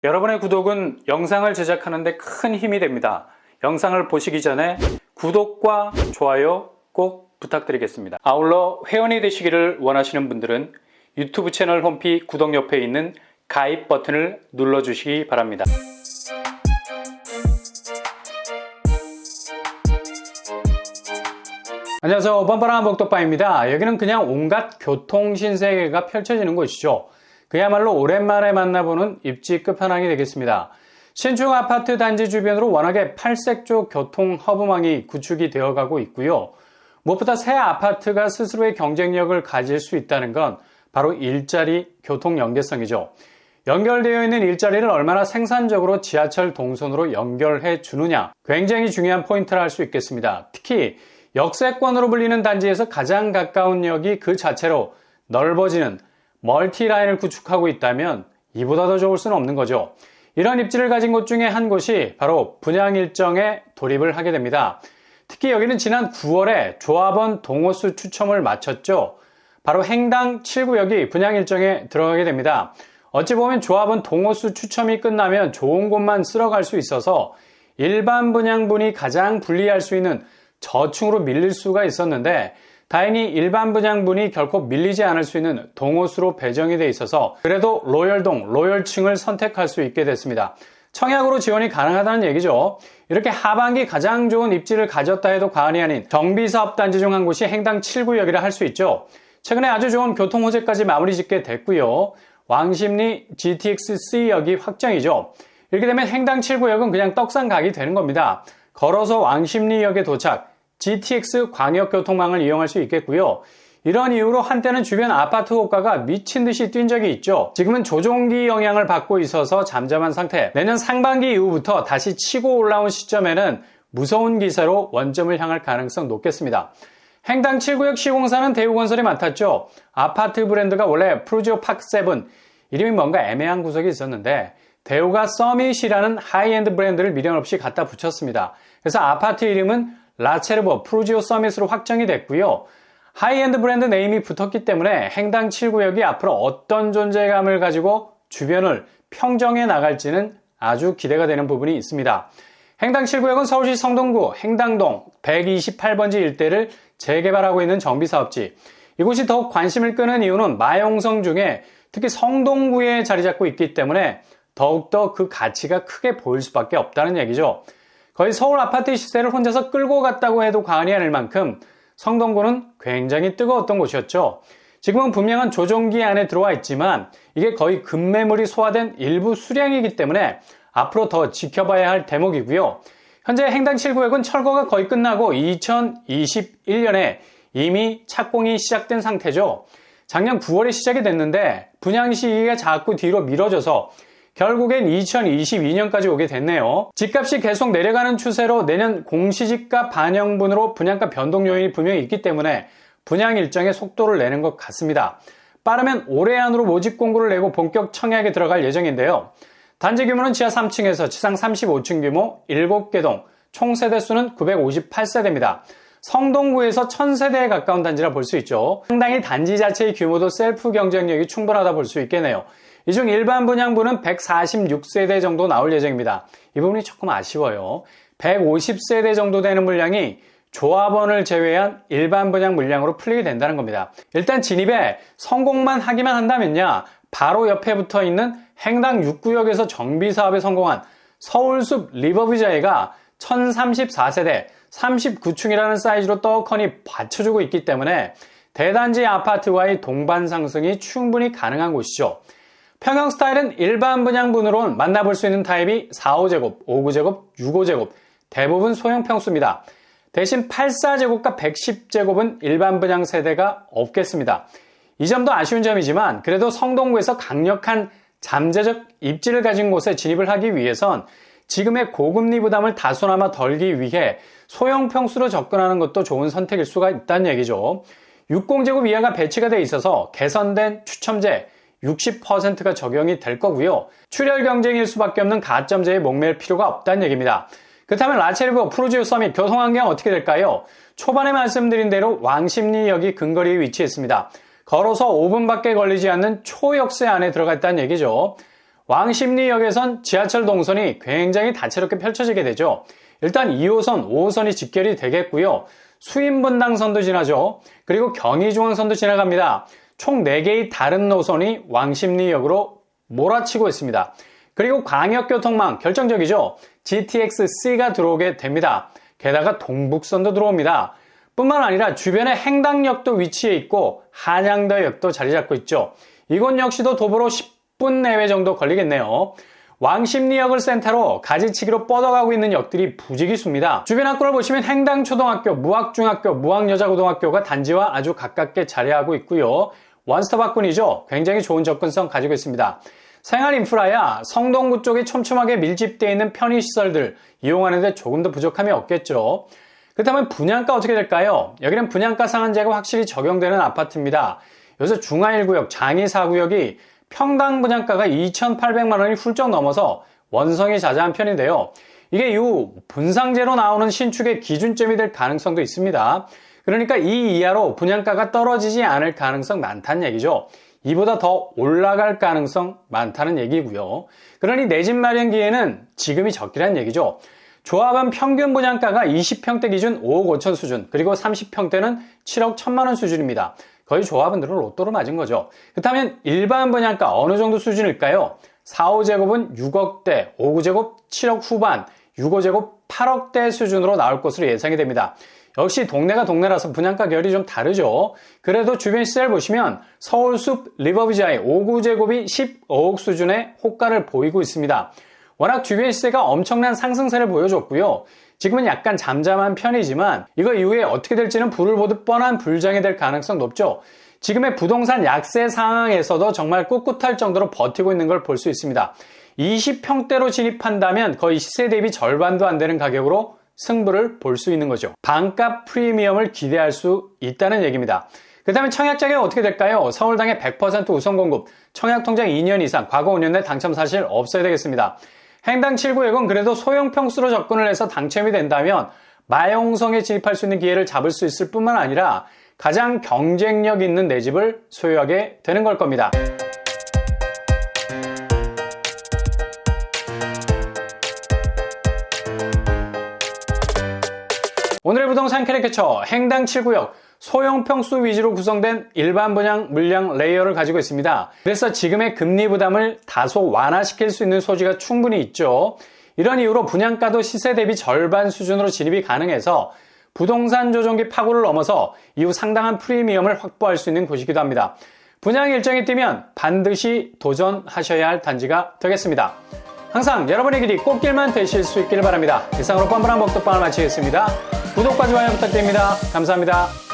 여러분의 구독은 영상을 제작하는 데 큰 힘이 됩니다. 영상을 보시기 전에 구독과 좋아요 꼭 부탁드리겠습니다. 아울러 회원이 되시기를 원하시는 분들은 유튜브 채널 홈피 구독 옆에 있는 가입 버튼을 눌러주시기 바랍니다. 안녕하세요. 뻔뻔한 복덕바입니다. 여기는 그냥 온갖 교통 신세계가 펼쳐지는 곳이죠. 그야말로 오랜만에 만나보는 입지 끝판왕이 되겠습니다. 신축 아파트 단지 주변으로 워낙에 팔색조 교통 허브망이 구축이 되어가고 있고요. 무엇보다 새 아파트가 스스로의 경쟁력을 가질 수 있다는 건 바로 일자리 교통 연계성이죠. 연결되어 있는 일자리를 얼마나 생산적으로 지하철 동선으로 연결해 주느냐, 굉장히 중요한 포인트라 할 수 있겠습니다. 특히 역세권으로 불리는 단지에서 가장 가까운 역이 그 자체로 넓어지는 멀티라인을 구축하고 있다면 이보다 더 좋을 수는 없는 거죠. 이런 입지를 가진 곳 중에 한 곳이 바로 분양 일정에 돌입을 하게 됩니다. 특히 여기는 지난 9월에 조합원 동호수 추첨을 마쳤죠. 바로 행당 7구역이 분양 일정에 들어가게 됩니다. 어찌 보면 조합원 동호수 추첨이 끝나면 좋은 곳만 쓸어갈 수 있어서 일반 분양분이 가장 불리할 수 있는 저층으로 밀릴 수가 있었는데 다행히 일반 분양분이 결코 밀리지 않을 수 있는 동호수로 배정이 돼 있어서 그래도 로열동, 로열층을 선택할 수 있게 됐습니다. 청약으로 지원이 가능하다는 얘기죠. 이렇게 하반기 가장 좋은 입지를 가졌다 해도 과언이 아닌 정비사업단지 중 한 곳이 행당 7구역이라 할 수 있죠. 최근에 아주 좋은 교통 호재까지 마무리 짓게 됐고요. 왕십리 GTX-C역이 확정이죠. 이렇게 되면 행당 7구역은 그냥 떡상각이 되는 겁니다. 걸어서 왕십리역에 도착, GTX 광역교통망을 이용할 수 있겠고요. 이런 이유로 한때는 주변 아파트 호가가 미친 듯이 뛴 적이 있죠. 지금은 조종기 영향을 받고 있어서 잠잠한 상태. 내년 상반기 이후부터 다시 치고 올라온 시점에는 무서운 기세로 원점을 향할 가능성 높겠습니다. 행당 7구역 시공사는 대우건설이 맡았죠. 아파트 브랜드가 원래 프루지오 파크7, 이름이 뭔가 애매한 구석이 있었는데 대우가 서밋이라는 하이엔드 브랜드를 미련 없이 갖다 붙였습니다. 그래서 아파트 이름은 라체르버 프루지오 서밋으로 확정이 됐고요. 하이엔드 브랜드 네임이 붙었기 때문에 행당 7구역이 앞으로 어떤 존재감을 가지고 주변을 평정해 나갈지는 아주 기대가 되는 부분이 있습니다. 행당 7구역은 서울시 성동구 행당동 128번지 일대를 재개발하고 있는 정비사업지. 이곳이 더욱 관심을 끄는 이유는 마용성 중에 특히 성동구에 자리 잡고 있기 때문에 더욱더 그 가치가 크게 보일 수밖에 없다는 얘기죠. 거의 서울 아파트 시세를 혼자서 끌고 갔다고 해도 과언이 아닐 만큼 성동구는 굉장히 뜨거웠던 곳이었죠. 지금은 분명한 조종기 안에 들어와 있지만 이게 거의 급매물이 소화된 일부 수량이기 때문에 앞으로 더 지켜봐야 할 대목이고요. 현재 행당 7구역은 철거가 거의 끝나고 2021년에 이미 착공이 시작된 상태죠. 작년 9월에 시작이 됐는데 분양 시기가 자꾸 뒤로 미뤄져서 결국엔 2022년까지 오게 됐네요. 집값이 계속 내려가는 추세로 내년 공시지가 반영분으로 분양가 변동 요인이 분명히 있기 때문에 분양 일정에 속도를 내는 것 같습니다. 빠르면 올해 안으로 모집 공고를 내고 본격 청약에 들어갈 예정인데요. 단지 규모는 지하 3층에서 지상 35층 규모 7개 동, 총 세대수는 958세대입니다. 성동구에서 1000세대에 가까운 단지라 볼 수 있죠. 상당히 단지 자체의 규모도 셀프 경쟁력이 충분하다 볼 수 있겠네요. 이 중 일반 분양분은 146세대 정도 나올 예정입니다. 이 부분이 조금 아쉬워요. 150세대 정도 되는 물량이 조합원을 제외한 일반 분양 물량으로 풀리게 된다는 겁니다. 일단 진입에 성공만 하기만 한다면요, 바로 옆에 붙어 있는 행당 6구역에서 정비사업에 성공한 서울숲 리버뷰자이가 1034세대 39층이라는 사이즈로 떡하니 받쳐주고 있기 때문에 대단지 아파트와의 동반 상승이 충분히 가능한 곳이죠. 평형 스타일은 일반 분양분으로는 만나볼 수 있는 타입이 4호제곱, 5구제곱, 6호제곱, 대부분 소형 평수입니다. 대신 84제곱과 110제곱은 일반 분양 세대가 없겠습니다. 이 점도 아쉬운 점이지만 그래도 성동구에서 강력한 잠재적 입지를 가진 곳에 진입을 하기 위해선 지금의 고금리 부담을 다소나마 덜기 위해 소형 평수로 접근하는 것도 좋은 선택일 수가 있다는 얘기죠. 60제곱 이하가 배치가 돼 있어서 개선된 추첨제 60%가 적용이 될 거고요. 출혈 경쟁일 수밖에 없는 가점제에 목맬 필요가 없다는 얘기입니다. 그렇다면 라체르버, 프루지오 서밋 교통환경 어떻게 될까요? 초반에 말씀드린 대로 왕십리역이 근거리에 위치했습니다. 걸어서 5분밖에 걸리지 않는 초역세 안에 들어가 있다는 얘기죠. 왕십리역에선 지하철 동선이 굉장히 다채롭게 펼쳐지게 되죠. 일단 2호선, 5호선이 직결이 되겠고요. 수인분당선도 지나죠. 그리고 경의중앙선도 지나갑니다. 총 4개의 다른 노선이 왕십리역으로 몰아치고 있습니다. 그리고 광역교통망 결정적이죠. GTX-C가 들어오게 됩니다. 게다가 동북선도 들어옵니다. 뿐만 아니라 주변에 행당역도 위치해 있고 한양대역도 자리 잡고 있죠. 이곳 역시도 도보로 10분 내외 정도 걸리겠네요. 왕십리역을 센터로 가지치기로 뻗어가고 있는 역들이 부지기수입니다. 주변 학교를 보시면 행당초등학교, 무학중학교, 무학여자고등학교가 단지와 아주 가깝게 자리하고 있고요. 원스톱 학군이죠. 굉장히 좋은 접근성 가지고 있습니다. 생활 인프라야 성동구 쪽에 촘촘하게 밀집되어 있는 편의시설들 이용하는데 조금 더 부족함이 없겠죠. 그렇다면 분양가 어떻게 될까요? 여기는 분양가 상한제가 확실히 적용되는 아파트입니다. 여기서 중하 1구역, 장이 4구역이 평당 분양가가 2,800만 원이 훌쩍 넘어서 원성이 자자한 편인데요. 이게 이후 분상제로 나오는 신축의 기준점이 될 가능성도 있습니다. 그러니까 이 이하로 분양가가 떨어지지 않을 가능성 많다는 얘기죠. 이보다 더 올라갈 가능성 많다는 얘기고요. 그러니 내 집 마련 기회는 지금이 적기란 얘기죠. 조합은 평균 분양가가 20평대 기준 5억 5천 수준, 그리고 30평대는 7억 1천만 원 수준입니다. 거의 조합원들은 로또로 맞은 거죠. 그렇다면 일반 분양가 어느 정도 수준일까요? 4호제곱은 6억대, 5구제곱 7억 후반, 6호제곱 8억대 수준으로 나올 것으로 예상이 됩니다. 역시 동네가 동네라서 분양가 결이 좀 다르죠. 그래도 주변 시세를 보시면 서울숲 리버브지하이 5구제곱이 15억 수준의 호가를 보이고 있습니다. 워낙 주변 시세가 엄청난 상승세를 보여줬고요. 지금은 약간 잠잠한 편이지만 이거 이후에 어떻게 될지는 불을 보듯 뻔한 불장이 될 가능성 높죠. 지금의 부동산 약세 상황에서도 정말 꿋꿋할 정도로 버티고 있는 걸 볼 수 있습니다. 20평대로 진입한다면 거의 시세 대비 절반도 안 되는 가격으로 승부를 볼 수 있는 거죠. 반값 프리미엄을 기대할 수 있다는 얘기입니다. 그렇다면 청약 자격은 어떻게 될까요? 서울당의 100% 우선 공급, 청약 통장 2년 이상, 과거 5년 내 당첨 사실 없어야 되겠습니다. 행당 7구역은 그래도 소형 평수로 접근을 해서 당첨이 된다면 마용성에 진입할 수 있는 기회를 잡을 수 있을 뿐만 아니라 가장 경쟁력 있는 내 집을 소유하게 되는 걸 겁니다. 오늘의 부동산 캐릭터처 행당 7구역 소형 평수 위주로 구성된 일반 분양 물량 레이어를 가지고 있습니다. 그래서 지금의 금리 부담을 다소 완화시킬 수 있는 소지가 충분히 있죠. 이런 이유로 분양가도 시세 대비 절반 수준으로 진입이 가능해서 부동산 조정기 파고를 넘어서 이후 상당한 프리미엄을 확보할 수 있는 곳이기도 합니다. 분양 일정이 뜨면 반드시 도전하셔야 할 단지가 되겠습니다. 항상 여러분의 길이 꽃길만 되실 수 있기를 바랍니다. 이상으로 뻔뻔한 먹도빵을 마치겠습니다. 구독과 좋아요 부탁드립니다. 감사합니다.